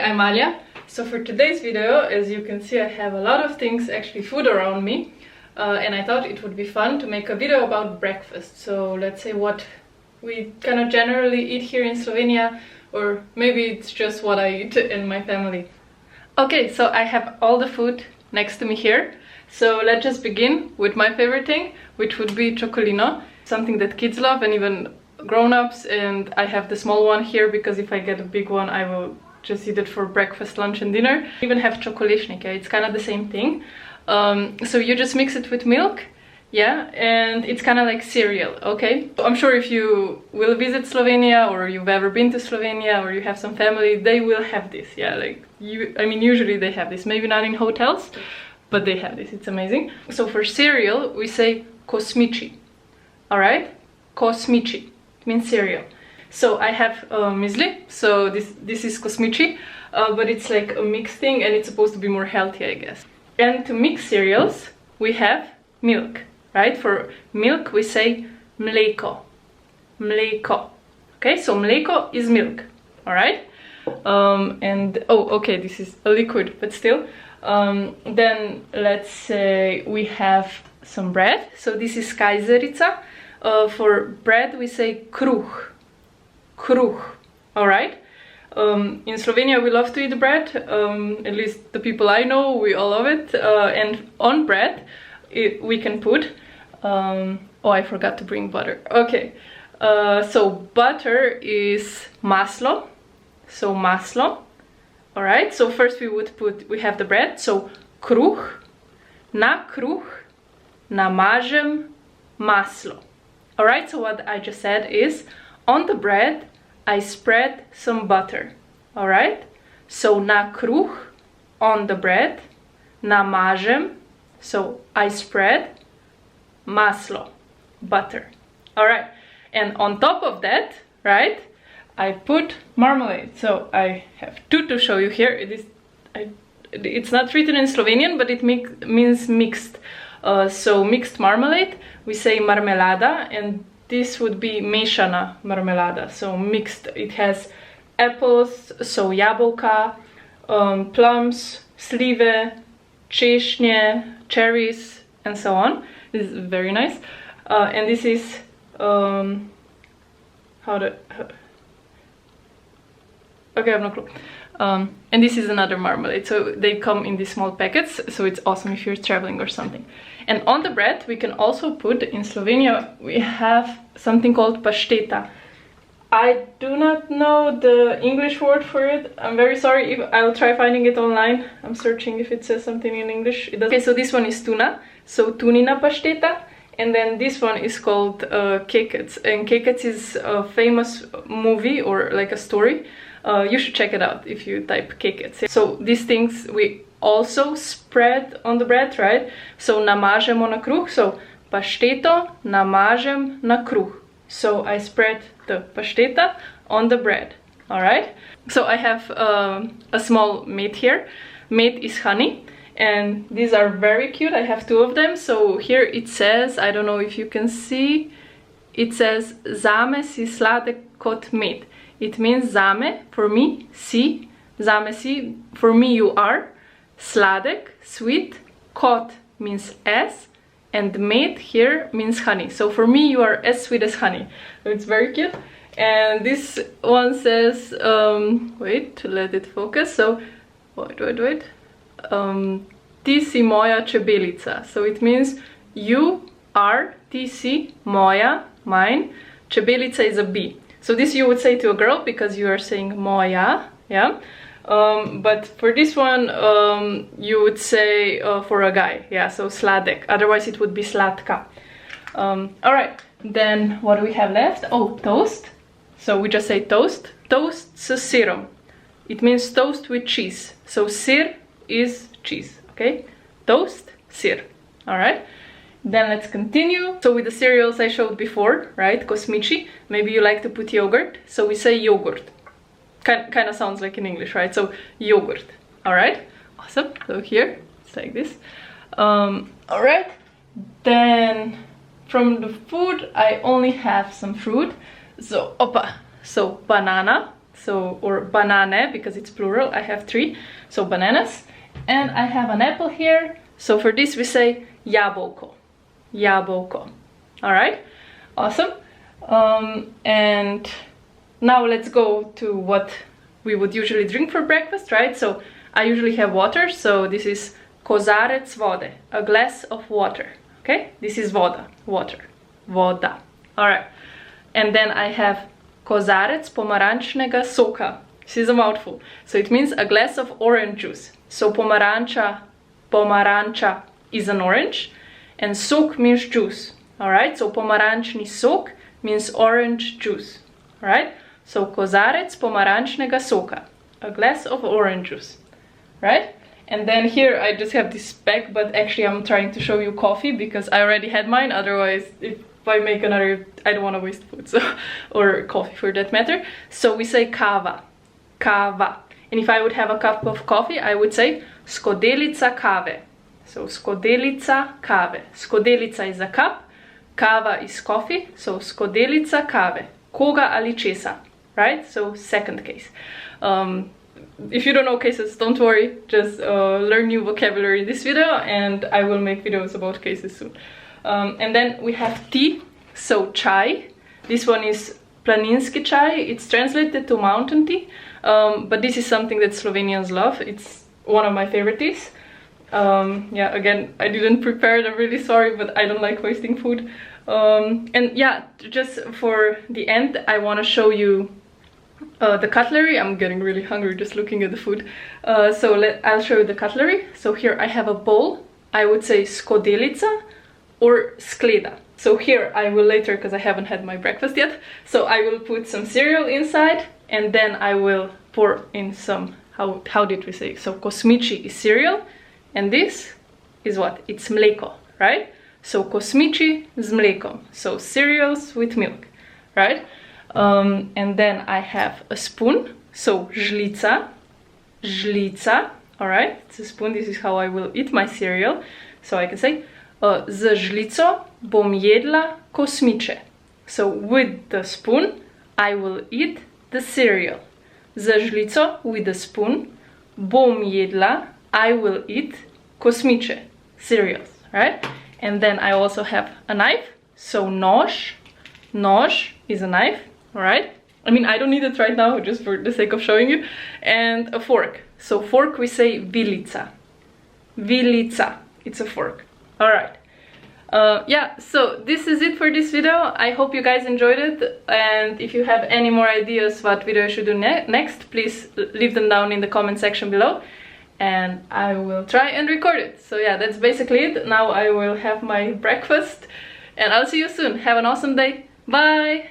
I'm Alia. So for today's video, as you can see, I have a lot of things, actually food around me. And I thought it would be fun to make a video about breakfast. So let's say what we kind of generally eat here in Slovenia, or maybe it's just what I eat in my family. Okay, so I have all the food next to me here. So let's just begin with my favorite thing, which would be chocolino. Something that kids love and even grown-ups, and I have the small one here because if I get a big one I will just eat it for breakfast, lunch and dinner. I even have chokolešnik, it's kind of the same thing. So you just mix it with milk, yeah, and it's kind of like cereal, okay? I'm sure if you will visit Slovenia or you've ever been to Slovenia or you have some family, they will have this, yeah, like I mean usually they have this, maybe not in hotels, but they have this, it's amazing. So for cereal we say Kosmiči, alright? Kosmiči, it means cereal. So I have muesli, so this is Kosmiči, but it's like a mixed thing and it's supposed to be more healthy, I guess. And to mix cereals, we have milk, right? For milk we say mleko, mleko. Okay, so mleko is milk, alright? And, oh, okay, this is a liquid, but still. Then let's say we have some bread, so this is Kozarica. For bread we say kruh, kruh, alright? In Slovenia we love to eat bread, at least the people I know, we all love it. And on bread we can put, oh, I forgot to bring butter, okay. So butter is maslo, so maslo, alright? So first we have the bread, so kruh, na kruh namažem maslo. Alright, so what I just said is, on the bread I spread some butter, alright? So na kruh, on the bread, namažem, so I spread, maslo, butter, alright? And on top of that, right, I put marmalade. So I have two to show you here. It's not written in Slovenian, but it means mixed. So mixed marmalade, we say marmelada, and this would be mešana marmelada, so mixed. It has apples, so jabolka, plums, slive, češnje, cherries, and so on. This is very nice. And this is okay, I have no clue. And this is another marmalade, so they come in these small packets, so it's awesome if you're traveling or something. And on the bread we can also put, in Slovenia we have something called pašteta. I do not know the English word for it, I'm very sorry, if I'll try finding it online. I'm searching if it says something in English. It doesn't. Okay, so this one is tuna, so tunina pašteta. And then this one is called Kekec, and Kekec is a famous movie or like a story. You should check it out if you type Kekec. So these things we also spread on the bread, right? So namažemo na kruh, so pašteto namažem na kruh. So I spread the pašteta on the bread, alright? So I have a small mate here. Mate is honey, and these are very cute. I have two of them. So here it says, I don't know if you can see, it says zame si sladek kot med. It means zame, for me, si, zame si, for me you are, sladek, sweet, kot means as, and med here means honey. So for me you are as sweet as honey. So it's very cute. And this one says, wait, let it focus. So, wait. Ti si moja čebelica. So it means you are, ti si, moja, mine, čebelica is a bee. So this you would say to a girl because you are saying moja, yeah? But for this one, you would say for a guy, yeah, so sladek. Otherwise it would be sladka. Alright, then what do we have left? Oh, toast. So we just say toast. Toast s sirom. It means toast with cheese. So sir is cheese, okay? Toast, sir, alright? Then let's continue. So with the cereals I showed before, right? Kosmiči. Maybe you like to put yogurt, so we say yogurt. Kind of sounds like in English, right? So yogurt, alright? Awesome. So here, it's like this. Alright. Then from the food, I only have some fruit. So, so banana, so, or banane, because it's plural, I have 3, so bananas. And I have an apple here, so for this we say jabolko, jabolko. Alright, awesome. And now let's go to what we would usually drink for breakfast, right? So I usually have water, so this is Kozarec vode, a glass of water, okay? This is voda, water, voda, alright. And then I have Kozarec pomarančnega soka. This is a mouthful, so it means a glass of orange juice. So pomaranča is an orange, and sok means juice, alright? So pomarančni sok means orange juice, alright? So Kozarec pomarančnega soka, a glass of orange juice, right? And then here I just have this bag, but actually I'm trying to show you coffee because I already had mine. Otherwise, if I make another, I don't want to waste food, so, or coffee for that matter. So we say kava, kava. And if I would have a cup of coffee, I would say Skodelica kave. So Skodelica kave. Skodelica is a cup, kava is coffee, so Skodelica kave. Koga ali česa, right? So second case. If you don't know cases, don't worry, just learn new vocabulary in this video, and I will make videos about cases soon. And then we have tea, so chai. This one is Planinski chai. It's translated to mountain tea, but this is something that Slovenians love. It's one of my favorite teas. Yeah, again, I didn't prepare it, I'm really sorry, but I don't like wasting food. And yeah, just for the end, I want to show you the cutlery. I'm getting really hungry just looking at the food. So I'll show you the cutlery. So here I have a bowl. I would say Skodelica or skleda. So here I will later, because I haven't had my breakfast yet, so I will put some cereal inside, and then I will pour in some, how did we say? So Kosmiči is cereal, and this is what? It's mleko, right? So Kosmiči z mlekom, so cereals with milk, right? And then I have a spoon, so žlica, žlica, alright? It's a spoon, this is how I will eat my cereal. So I can say, z žlico bom jedla kosmiče. So with the spoon, I will eat the cereal. Z žlico, with the spoon, bom jedla, I will eat kosmiče, cereals, right? And then I also have a knife, so nož, nož is a knife, alright? I mean, I don't need it right now, just for the sake of showing you. And a fork, so fork we say vilica, vilica, it's a fork, alright. Yeah, so this is it for this video. I hope you guys enjoyed it, and if you have any more ideas what video I should do next, please leave them down in the comment section below, and I will try and record it. So yeah, that's basically it. Now I will have my breakfast, and I'll see you soon. Have an awesome day. Bye!